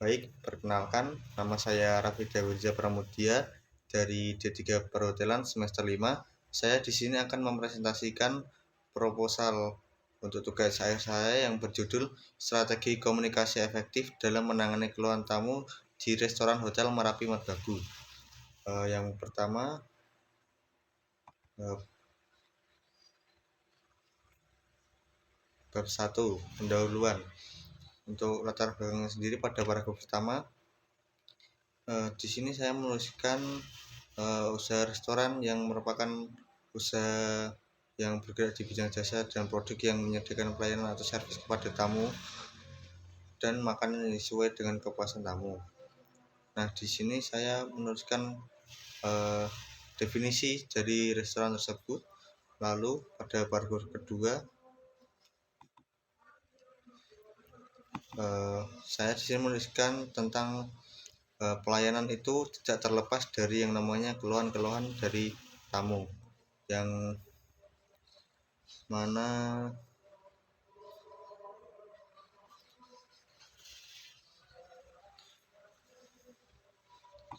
Baik, perkenalkan, nama saya Raffi Wirja Pramudia dari D3 Perhotelan semester 5. Saya di sini akan mempresentasikan proposal untuk tugas saya yang berjudul Strategi Komunikasi Efektif dalam Menangani Keluhan Tamu di Restoran Hotel Merapi Merbabu. Yang pertama, bab 1, pendahuluan. Untuk latar belakangnya sendiri pada paragraf pertama, di sini saya menuliskan usaha restoran yang merupakan usaha yang bergerak di bidang jasa dan produk yang menyediakan pelayanan atau servis kepada tamu dan makanan yang sesuai dengan kepuasan tamu. Nah, di sini saya menuliskan definisi dari restoran tersebut. Lalu pada paragraf kedua, saya di sini menuliskan tentang pelayanan itu tidak terlepas dari yang namanya keluhan-keluhan dari tamu, yang mana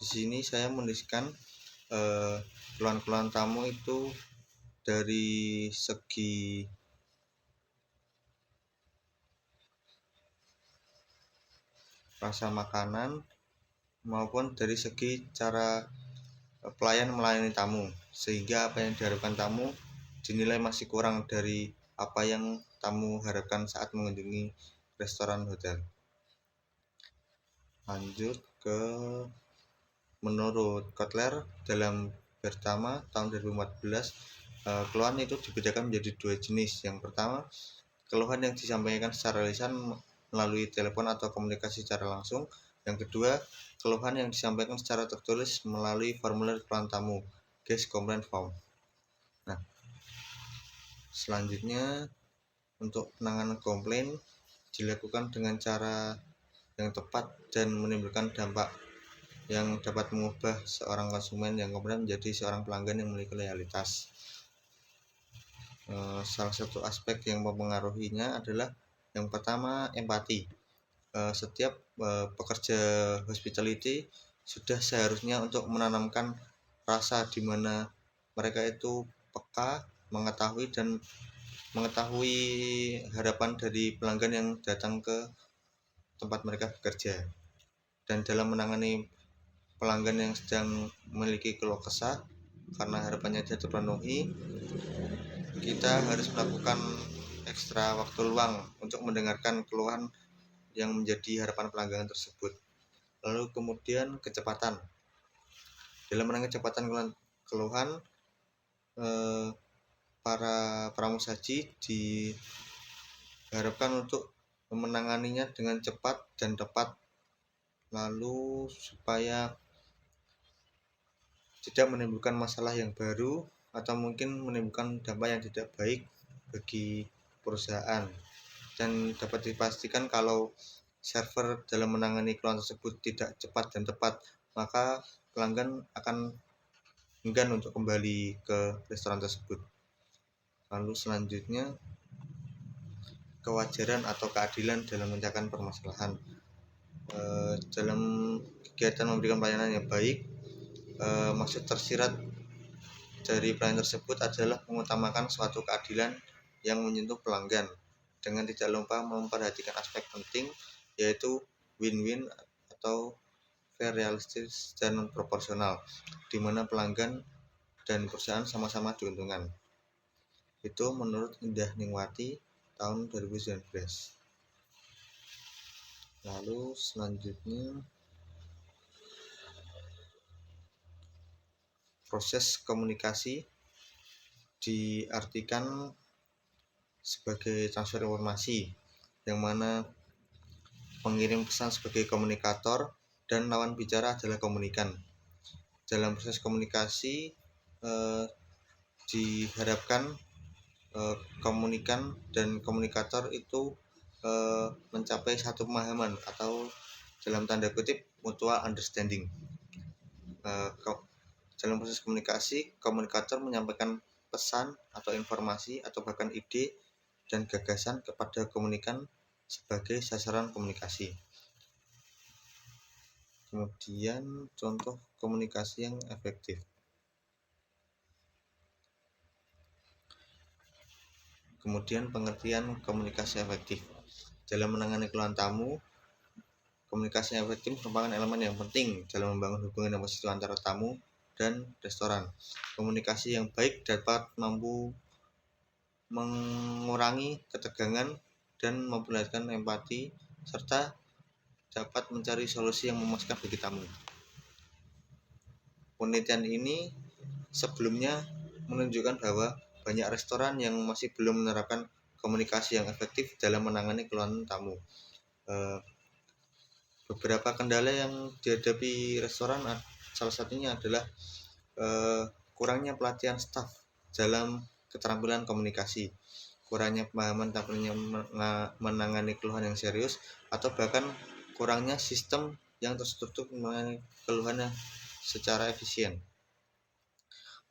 di sini saya menuliskan keluhan-keluhan tamu itu dari segi rasa makanan maupun dari segi cara pelayan melayani tamu, sehingga apa yang diharapkan tamu dinilai masih kurang dari apa yang tamu harapkan saat mengunjungi restoran hotel. Lanjut ke menurut Kotler dalam pertama tahun 2014, keluhan itu dibedakan menjadi dua jenis. Yang pertama, keluhan yang disampaikan secara lisan melalui telepon atau komunikasi secara langsung. Yang kedua, keluhan yang disampaikan secara tertulis melalui formulir keluhan tamu, guest complaint form. Nah, selanjutnya untuk penanganan komplain dilakukan dengan cara yang tepat dan menimbulkan dampak yang dapat mengubah seorang konsumen yang kemudian menjadi seorang pelanggan yang memiliki loyalitas. Salah satu aspek yang mempengaruhinya adalah yang pertama, empati. Setiap pekerja hospitality sudah seharusnya untuk menanamkan rasa di mana mereka itu peka, mengetahui harapan dari pelanggan yang datang ke tempat mereka bekerja. Dan dalam menangani pelanggan yang sedang memiliki keluh kesah karena harapannya tidak terpenuhi, kita harus melakukan ekstra waktu luang untuk mendengarkan keluhan yang menjadi harapan pelanggan tersebut. Lalu kemudian kecepatan. Dalam menangani kecepatan keluhan, para pramusaji diharapkan untuk menanganinya dengan cepat dan tepat, lalu supaya tidak menimbulkan masalah yang baru atau mungkin menimbulkan dampak yang tidak baik bagi perusahaan. Dan dapat dipastikan kalau server dalam menangani keluhan tersebut tidak cepat dan tepat, maka pelanggan akan enggan untuk kembali ke restoran tersebut. Lalu selanjutnya, kewajaran atau keadilan dalam memecahkan permasalahan. Dalam kegiatan memberikan pelayanan yang baik, maksud tersirat dari pelayanan tersebut adalah mengutamakan suatu keadilan yang menyentuh pelanggan dengan tidak lupa memperhatikan aspek penting, yaitu win-win atau fair, realistis, dan proporsional, di mana pelanggan dan perusahaan sama-sama diuntungkan. Itu menurut Indah Ningwati tahun 2019. Lalu selanjutnya, proses komunikasi diartikan sebagai transfer informasi, yang mana pengirim pesan sebagai komunikator dan lawan bicara adalah komunikan. Dalam proses komunikasi diharapkan komunikan dan komunikator itu mencapai satu pemahaman atau dalam tanda kutip mutual understanding. Dalam proses komunikasi, komunikator menyampaikan pesan atau informasi atau bahkan ide dan gagasan kepada komunikan sebagai sasaran komunikasi. Kemudian contoh komunikasi yang efektif. Kemudian pengertian komunikasi efektif. Dalam menangani keluhan tamu, komunikasi yang efektif merupakan elemen yang penting dalam membangun hubungan yang positif antara tamu dan restoran. Komunikasi yang baik dapat mampu mengurangi ketegangan dan memperlihatkan empati, serta dapat mencari solusi yang memuaskan bagi tamu. Penelitian ini sebelumnya menunjukkan bahwa banyak restoran yang masih belum menerapkan komunikasi yang efektif dalam menangani keluhan tamu. Beberapa kendala yang dihadapi restoran salah satunya adalah kurangnya pelatihan staf dalam keterampilan komunikasi, kurangnya pemahaman tampilnya menangani keluhan yang serius, atau bahkan kurangnya sistem yang terstruktur menangani keluhannya secara efisien.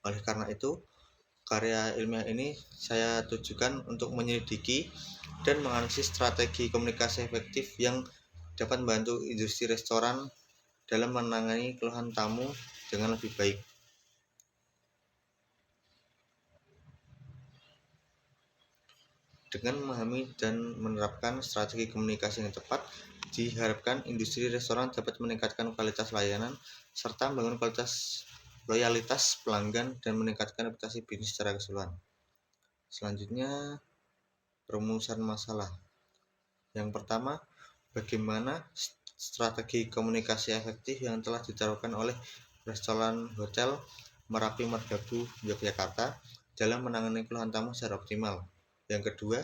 Oleh karena itu, karya ilmiah ini saya tujukan untuk menyelidiki dan menganalisis strategi komunikasi efektif yang dapat membantu industri restoran dalam menangani keluhan tamu dengan lebih baik. Dengan memahami dan menerapkan strategi komunikasi yang tepat, diharapkan industri restoran dapat meningkatkan kualitas layanan serta membangun loyalitas pelanggan dan meningkatkan reputasi bisnis secara keseluruhan. Selanjutnya, perumusan masalah. Yang pertama, bagaimana strategi komunikasi efektif yang telah diterapkan oleh restoran hotel Merapi Merbabu Yogyakarta dalam menangani keluhan tamu secara optimal. Yang kedua,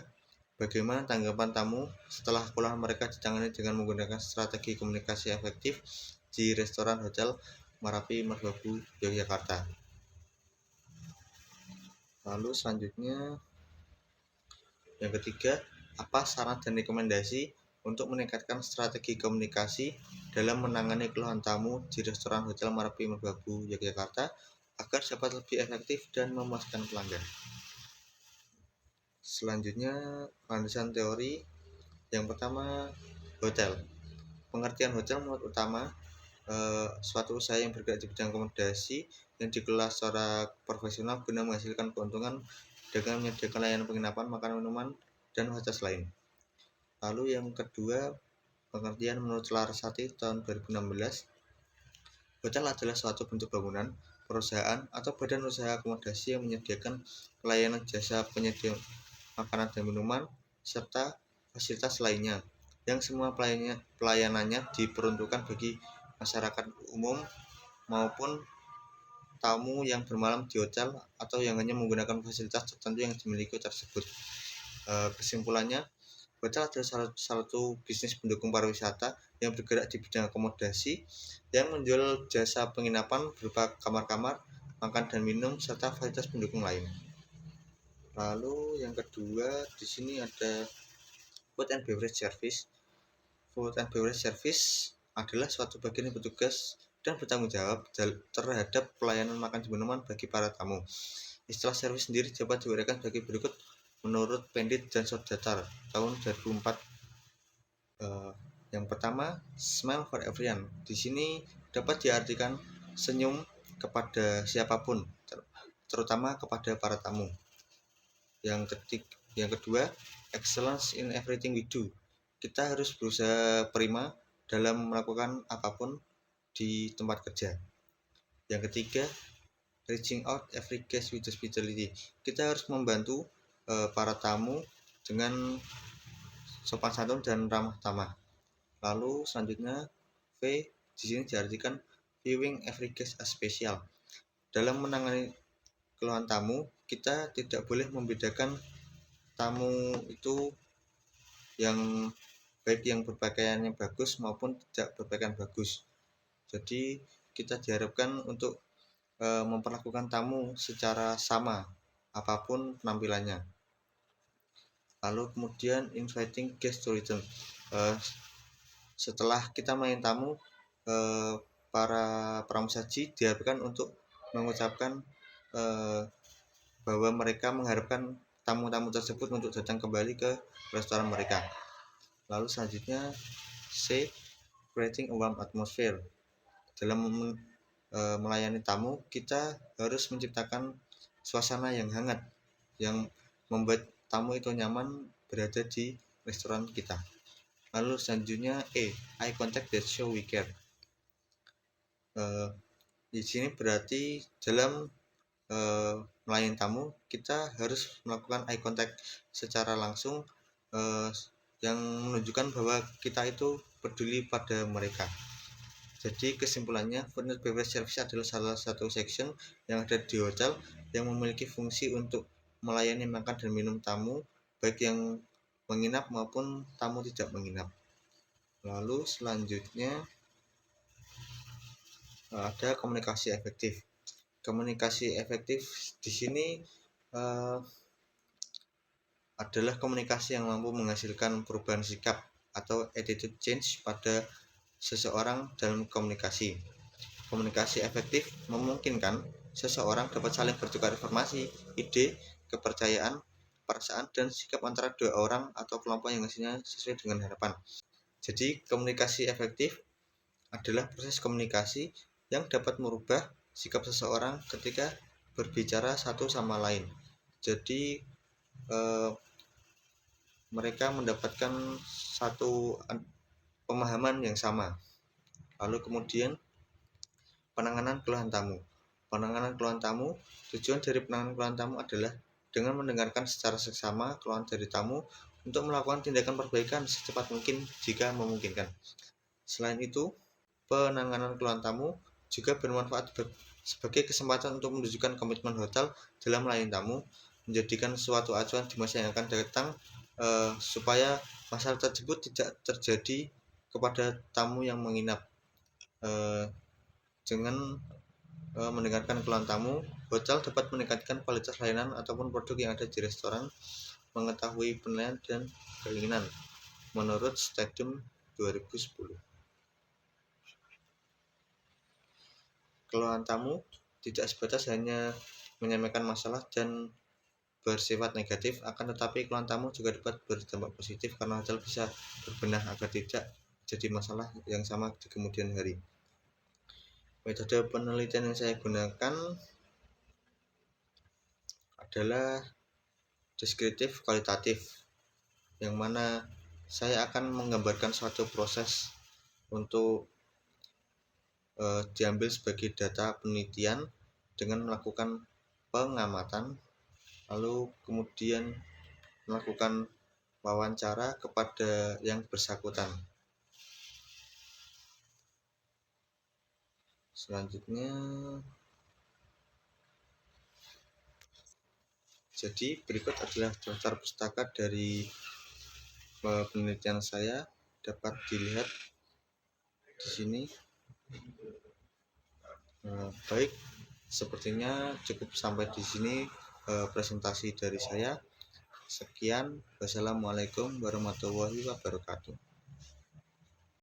bagaimana tanggapan tamu setelah keluhan mereka ditangani dengan menggunakan strategi komunikasi efektif di restoran hotel Merapi Merbabu Yogyakarta. Lalu selanjutnya, yang ketiga, apa saran dan rekomendasi untuk meningkatkan strategi komunikasi dalam menangani keluhan tamu di restoran hotel Merapi Merbabu Yogyakarta agar dapat lebih efektif dan memuaskan pelanggan. Selanjutnya, landasan teori. Yang pertama, hotel. Pengertian hotel menurut utama suatu usaha yang bergerak di bidang akomodasi yang dikelola secara profesional guna menghasilkan keuntungan dengan menyediakan layanan penginapan, makanan, minuman, dan fasilitas lain. Lalu yang kedua, pengertian menurut Larasati tahun 2016, hotel adalah suatu bentuk bangunan, perusahaan, atau badan usaha akomodasi yang menyediakan layanan jasa penyedia makanan dan minuman, serta fasilitas lainnya, yang semua pelayanannya diperuntukkan bagi masyarakat umum maupun tamu yang bermalam di hotel atau yang hanya menggunakan fasilitas tertentu yang dimiliki tersebut. Kesimpulannya, hotel adalah salah satu bisnis pendukung pariwisata yang bergerak di bidang akomodasi yang menjual jasa penginapan berupa kamar-kamar, makan dan minum, serta fasilitas pendukung lain. Lalu yang kedua, di sini ada food and beverage service. Food and beverage service adalah suatu bagian yang bertugas dan bertanggung jawab terhadap pelayanan makan dan minuman bagi para tamu. Istilah servis sendiri dapat diuraikan sebagai berikut menurut Pendit dan Sodatar tahun 2004. Yang pertama, smile for everyone. Di sini dapat diartikan senyum kepada siapapun, terutama kepada para tamu. Yang kedua, excellence in everything we do. Kita harus berusaha prima dalam melakukan apapun di tempat kerja. Yang ketiga, reaching out every guest with hospitality. Kita harus membantu para tamu dengan sopan santun dan ramah tamah. Lalu selanjutnya, V di sini diartikan viewing every guest as special. Dalam menangani keluhan tamu, kita tidak boleh membedakan tamu itu yang baik yang berpakaiannya bagus maupun tidak berpakaian bagus. Jadi kita diharapkan untuk memperlakukan tamu secara sama apapun penampilannya. Lalu kemudian inviting guest to return. Setelah kita melayani tamu, para pramusaji diharapkan untuk mengucapkan bahwa mereka mengharapkan tamu-tamu tersebut untuk datang kembali ke restoran mereka. Lalu selanjutnya C, creating a warm atmosphere. dalam melayani tamu, kita harus menciptakan suasana yang hangat yang membuat tamu itu nyaman berada di restoran kita. Lalu selanjutnya eye contact that show we care. Di sini berarti dalam melayani tamu kita harus melakukan eye contact secara langsung yang menunjukkan bahwa kita itu peduli pada mereka. Jadi kesimpulannya, food and beverage service adalah salah satu section yang ada di hotel yang memiliki fungsi untuk melayani makan dan minum tamu, baik yang menginap maupun tamu tidak menginap. Lalu selanjutnya ada komunikasi efektif. Komunikasi efektif di sini adalah komunikasi yang mampu menghasilkan perubahan sikap atau attitude change pada seseorang dalam komunikasi. Komunikasi efektif memungkinkan seseorang dapat saling bertukar informasi, ide, kepercayaan, perasaan, dan sikap antara dua orang atau kelompok yang hasilnya sesuai dengan harapan. Jadi, komunikasi efektif adalah proses komunikasi yang dapat merubah sikap seseorang ketika berbicara satu sama lain. Jadi, mereka mendapatkan satu pemahaman yang sama. Lalu kemudian penanganan keluhan tamu. Penanganan keluhan tamu, tujuan dari penanganan keluhan tamu adalah dengan mendengarkan secara seksama keluhan dari tamu untuk melakukan tindakan perbaikan secepat mungkin jika memungkinkan. Selain itu, penanganan keluhan tamu juga bermanfaat sebagai kesempatan untuk menunjukkan komitmen hotel dalam melayani tamu, menjadikan suatu acuan di masa yang akan datang supaya masalah tersebut tidak terjadi kepada tamu yang menginap. Dengan mendengarkan keluhan tamu, hotel dapat meningkatkan kualitas layanan ataupun produk yang ada di restoran, mengetahui penilaian dan keinginan menurut Stadium 2010. Keluhan tamu tidak sebatas hanya menyampaikan masalah dan bersifat negatif, akan tetapi keluhan tamu juga dapat berdampak positif karena hotel bisa berbenah agar tidak jadi masalah yang sama di kemudian hari. Metode penelitian yang saya gunakan adalah deskriptif kualitatif, yang mana saya akan menggambarkan suatu proses untuk diambil sebagai data penelitian dengan melakukan pengamatan, lalu kemudian melakukan wawancara kepada yang bersangkutan. Selanjutnya, jadi berikut adalah daftar pustaka dari penelitian saya, dapat dilihat di sini. Baik, sepertinya cukup sampai di sini presentasi dari saya. Sekian, wassalamualaikum warahmatullahi wabarakatuh.